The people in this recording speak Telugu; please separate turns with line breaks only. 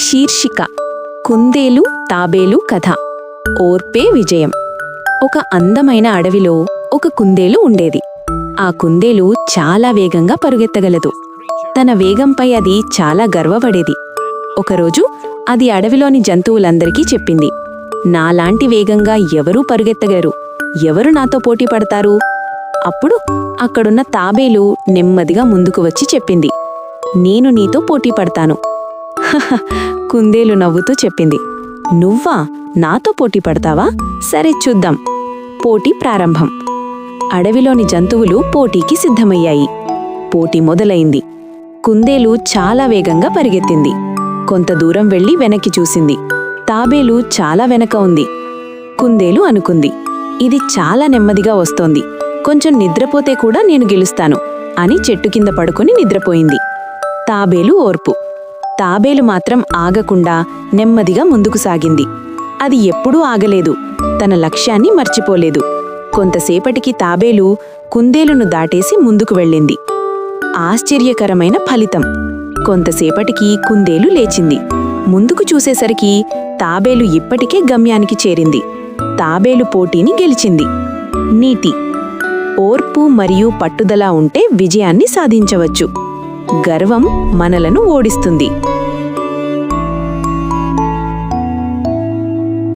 శీర్షిక కుందేలు తాబేలు కథ. ఓర్పే విజయం. ఒక అందమైన అడవిలో ఒక కుందేలు ఉండేది. ఆ కుందేలు చాలా వేగంగా పరుగెత్తగలదు. తన వేగంపై అది చాలా గర్వపడేది. ఒకరోజు అది అడవిలోని జంతువులందరికీ చెప్పింది, నాలాంటి వేగంగా ఎవరూ పరుగెత్తగలరు, ఎవరు నాతో పోటీ పడతారు? అప్పుడు అక్కడున్న తాబేలు నెమ్మదిగా ముందుకు వచ్చి చెప్పింది, నేను నీతో పోటీ పడతాను. హహ, కుందేలు నవ్వుతూ చెప్పింది, నువ్వా నాతో పోటీ పడతావా? సరే చూద్దాం. పోటీ ప్రారంభం. అడవిలోని జంతువులు పోటీకి సిద్ధమయ్యాయి. పోటీ మొదలైంది. కుందేలు చాలా వేగంగా పరిగెత్తింది. కొంత దూరం వెళ్లి వెనక్కి చూసింది. తాబేలు చాలా వెనక ఉంది. కుందేలు అనుకుంది, ఇది చాలా నెమ్మదిగా వస్తోంది, కొంచెం నిద్రపోతే కూడా నేను గెలుస్తాను అని చెట్టు కింద పడుకుని నిద్రపోయింది. తాబేలు ఓర్పు. తాబేలు మాత్రం ఆగకుండా నెమ్మదిగా ముందుకు సాగింది. అది ఎప్పుడూ ఆగలేదు, తన లక్ష్యాన్ని మర్చిపోలేదు. కొంతసేపటికి తాబేలు కుందేలును దాటేసి ముందుకు వెళ్ళింది. ఆశ్చర్యకరమైన ఫలితం. కొంతసేపటికి కుందేలు లేచింది. ముందుకు చూసేసరికి తాబేలు ఇప్పటికే గమ్యానికి చేరింది. తాబేలు పోటీని గెలిచింది. నీతి: ఓర్పు మరియు పట్టుదల ఉంటే విజయాన్ని సాధించవచ్చు. గర్వం మనలను ఓడిస్తుంది.